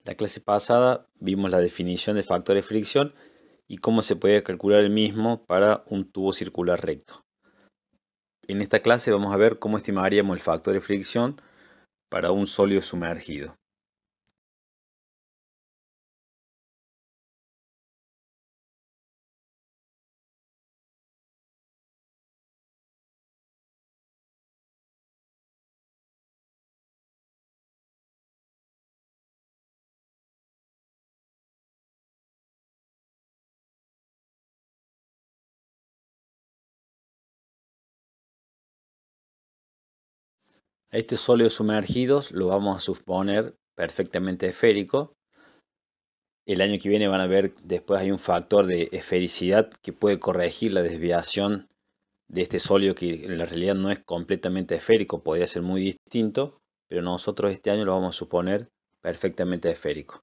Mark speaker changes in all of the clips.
Speaker 1: La clase pasada vimos la definición de factor de fricción y cómo se puede calcular el mismo para un tubo circular recto. En esta clase vamos a ver cómo estimaríamos el factor de fricción para un sólido sumergido. A este sólido sumergido lo vamos a suponer perfectamente esférico. El año que viene van a ver, después hay un factor de esfericidad que puede corregir la desviación de este sólido que en la realidad no es completamente esférico, podría ser muy distinto, pero nosotros este año lo vamos a suponer perfectamente esférico.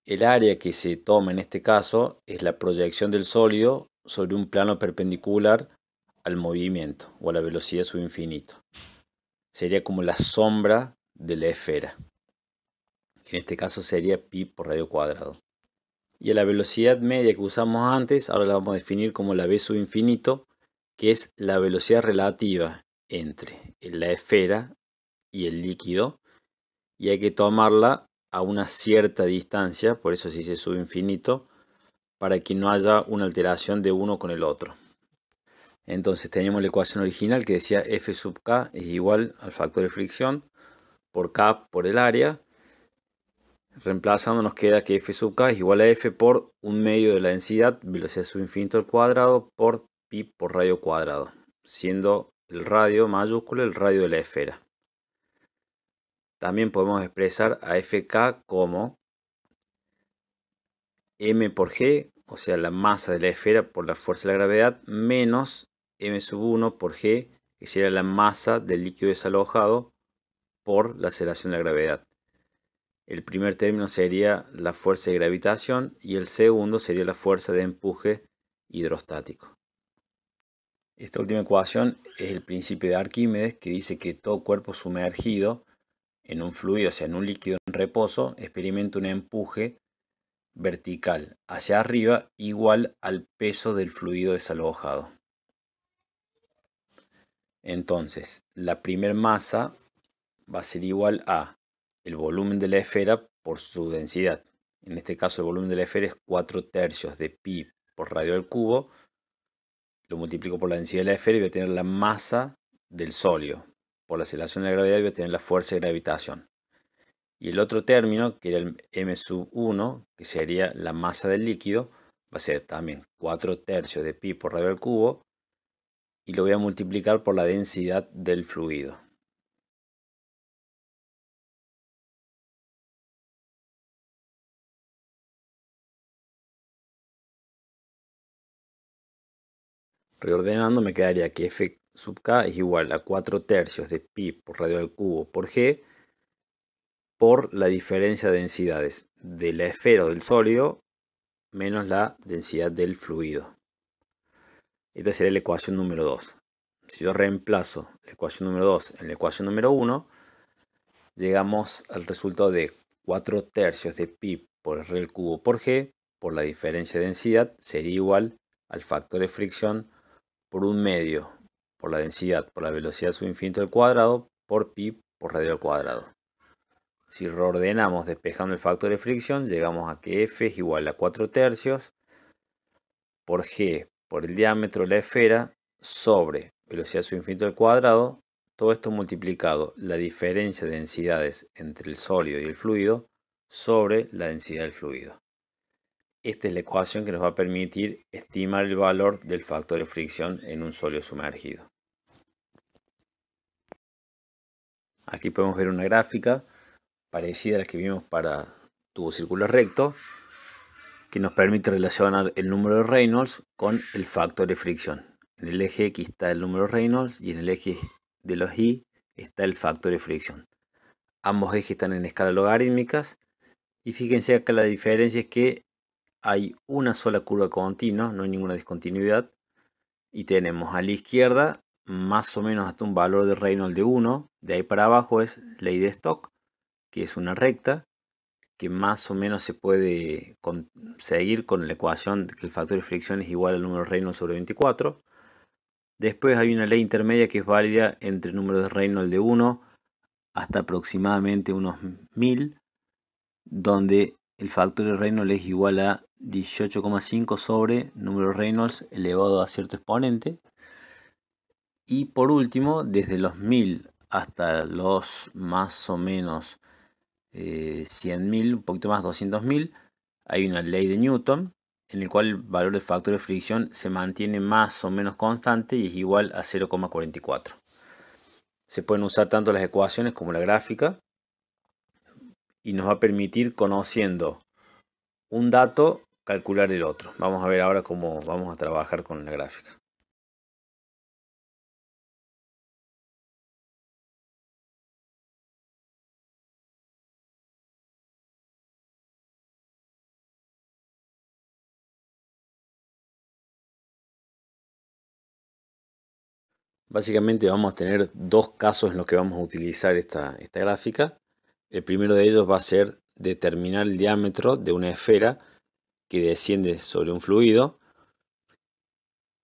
Speaker 1: El área que se toma en este caso es la proyección del sólido sobre un plano perpendicular al movimiento o a la velocidad subinfinito. Sería como la sombra de la esfera. En este caso sería pi por radio cuadrado. Y a la velocidad media que usamos antes, ahora la vamos a definir como la v subinfinito, que es la velocidad relativa entre la esfera y el líquido, y hay que tomarla a una cierta distancia, por eso se dice subinfinito, para que no haya una alteración de uno con el otro. Entonces teníamos la ecuación original que decía F sub K es igual al factor de fricción por K por el área. Reemplazando nos queda que F sub K es igual a F por un medio de la densidad, velocidad subinfinito al cuadrado, por pi por radio cuadrado, siendo el radio mayúsculo el radio de la esfera. También podemos expresar a Fk como m por g, o sea la masa de la esfera por la fuerza de la gravedad, menos m sub 1 por g, que sería la masa del líquido desalojado por la aceleración de la gravedad. El primer término sería la fuerza de gravitación y el segundo sería la fuerza de empuje hidrostático. Esta última ecuación es el principio de Arquímedes, que dice que todo cuerpo sumergido en un fluido, o sea en un líquido en reposo, experimenta un empuje vertical hacia arriba igual al peso del fluido desalojado. Entonces, la primer masa va a ser igual a el volumen de la esfera por su densidad. En este caso el volumen de la esfera es 4/3 de pi por radio al cubo. Lo multiplico por la densidad de la esfera y voy a tener la masa del sólido. Por la aceleración de la gravedad voy a tener la fuerza de gravitación. Y el otro término, que era el m sub 1, que sería la masa del líquido, va a ser también 4/3 de pi por radio al cubo. Y lo voy a multiplicar por la densidad del fluido. Reordenando me quedaría que F sub K es igual a 4/3 de pi por radio al cubo por G por la diferencia de densidades de la esfera o del sólido menos la densidad del fluido. Esta sería la ecuación número 2. Si yo reemplazo la ecuación número 2 en la ecuación número 1, llegamos al resultado de 4/3 de pi por R al cubo por G por la diferencia de densidad sería igual al factor de fricción por un medio por la densidad por la velocidad subinfinito al cuadrado por pi por radio al cuadrado. Si reordenamos despejando el factor de fricción, llegamos a que F es igual a 4/3 por G por el diámetro de la esfera sobre velocidad subinfinito al cuadrado. Todo esto multiplicado la diferencia de densidades entre el sólido y el fluido sobre la densidad del fluido. Esta es la ecuación que nos va a permitir estimar el valor del factor de fricción en un sólido sumergido. Aquí podemos ver una gráfica parecida a la que vimos para tubo circular recto, que nos permite relacionar el número de Reynolds con el factor de fricción. En el eje X está el número de Reynolds y en el eje de los Y está el factor de fricción. Ambos ejes están en escala logarítmicas y fíjense acá la diferencia es que hay una sola curva continua, no hay ninguna discontinuidad, y tenemos a la izquierda más o menos hasta un valor de Reynolds de 1, de ahí para abajo es ley de Stokes, que es una recta, que más o menos se puede conseguir con la ecuación de que el factor de fricción es igual al número de Reynolds sobre 24. Después hay una ley intermedia que es válida entre el número de Reynolds de 1 hasta aproximadamente unos 1000, donde el factor de Reynolds es igual a 18,5 sobre número de Reynolds elevado a cierto exponente. Y por último, desde los 1000 hasta los más o menos 100.000, un poquito más, 200.000, hay una ley de Newton en el cual el valor del factor de fricción se mantiene más o menos constante y es igual a 0,44. Se pueden usar tanto las ecuaciones como la gráfica y nos va a permitir, conociendo un dato, calcular el otro. Vamos a ver ahora cómo vamos a trabajar con la gráfica. Básicamente vamos a tener dos casos en los que vamos a utilizar esta gráfica. El primero de ellos va a ser determinar el diámetro de una esfera que desciende sobre un fluido.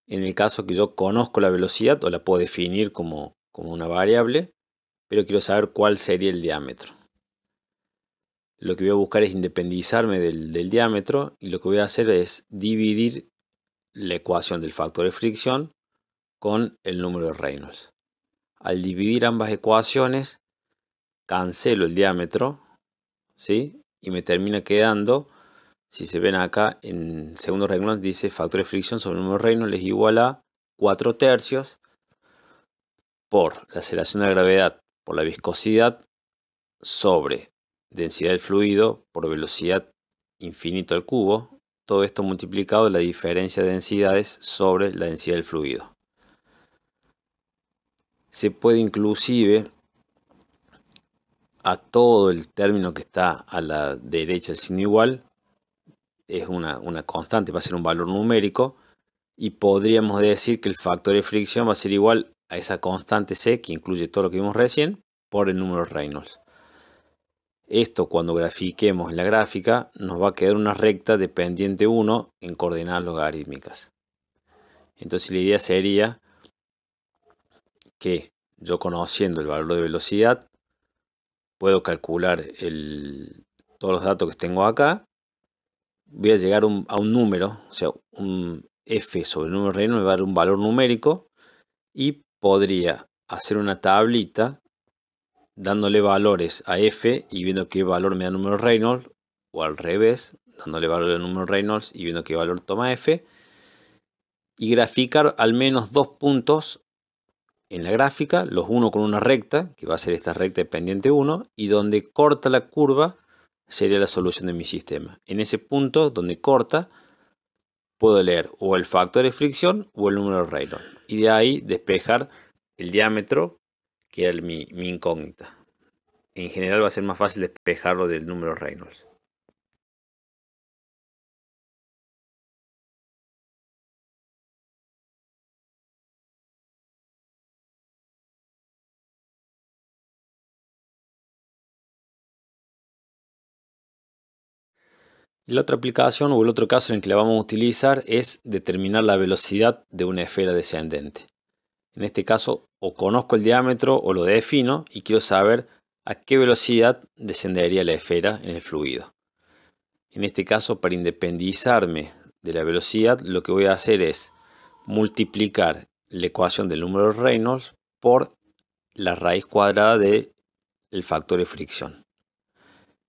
Speaker 1: En el caso que yo conozco la velocidad o la puedo definir como una variable, pero quiero saber cuál sería el diámetro. Lo que voy a buscar es independizarme del diámetro y lo que voy a hacer es dividir la ecuación del factor de fricción con el número de Reynolds. Al dividir ambas ecuaciones, cancelo el diámetro, ¿sí? Y me termina quedando, si se ven acá, en segundo renglón dice factor de fricción sobre el número de Reynolds es igual a 4/3 por la aceleración de la gravedad por la viscosidad sobre densidad del fluido por velocidad infinito al cubo. Todo esto multiplicado la diferencia de densidades sobre la densidad del fluido. Se puede inclusive a todo el término que está a la derecha del signo igual, es una constante, va a ser un valor numérico, y podríamos decir que el factor de fricción va a ser igual a esa constante C, que incluye todo lo que vimos recién, por el número de Reynolds. Esto, cuando grafiquemos en la gráfica, nos va a quedar una recta de pendiente 1 en coordenadas logarítmicas. Entonces la idea sería que yo, conociendo el valor de velocidad, puedo calcular todos los datos que tengo acá. Voy a llegar a un número, o sea, un f sobre el número de Reynolds me va a dar un valor numérico y podría hacer una tablita dándole valores a f y viendo qué valor me da el número de Reynolds, o al revés, dándole valor al número de Reynolds y viendo qué valor toma f, y graficar al menos dos puntos en la gráfica, los uno con una recta, que va a ser esta recta de pendiente 1, y donde corta la curva sería la solución de mi sistema. En ese punto donde corta, puedo leer o el factor de fricción o el número de Reynolds, y de ahí despejar el diámetro, que es mi incógnita. En general va a ser más fácil despejarlo del número de Reynolds. Y la otra aplicación o el otro caso en el que la vamos a utilizar es determinar la velocidad de una esfera descendente. En este caso, o conozco el diámetro o lo defino y quiero saber a qué velocidad descendería la esfera en el fluido. En este caso, para independizarme de la velocidad, lo que voy a hacer es multiplicar la ecuación del número de Reynolds por la raíz cuadrada del factor de fricción.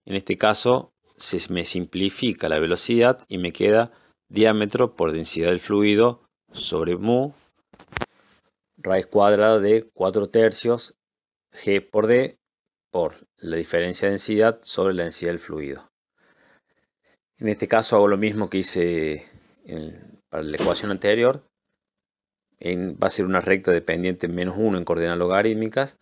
Speaker 1: En este caso, se me simplifica la velocidad y me queda diámetro por densidad del fluido sobre mu, raíz cuadrada de 4/3 g por d por la diferencia de densidad sobre la densidad del fluido. En este caso hago lo mismo que hice para la ecuación anterior. Va a ser una recta de pendiente menos 1 en coordenadas logarítmicas,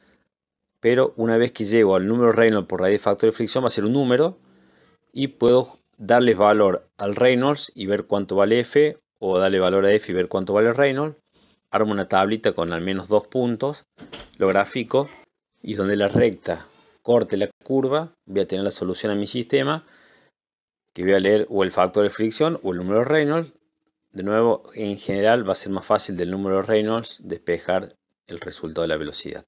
Speaker 1: pero una vez que llego al número Reynolds por raíz de factor de fricción va a ser un número y puedo darles valor al Reynolds y ver cuánto vale f, o darle valor a f y ver cuánto vale Reynolds. Armo una tablita con al menos dos puntos, lo grafico y donde la recta corte la curva, voy a tener la solución a mi sistema, que voy a leer o el factor de fricción o el número de Reynolds. De nuevo, en general va a ser más fácil del número de Reynolds despejar el resultado de la velocidad.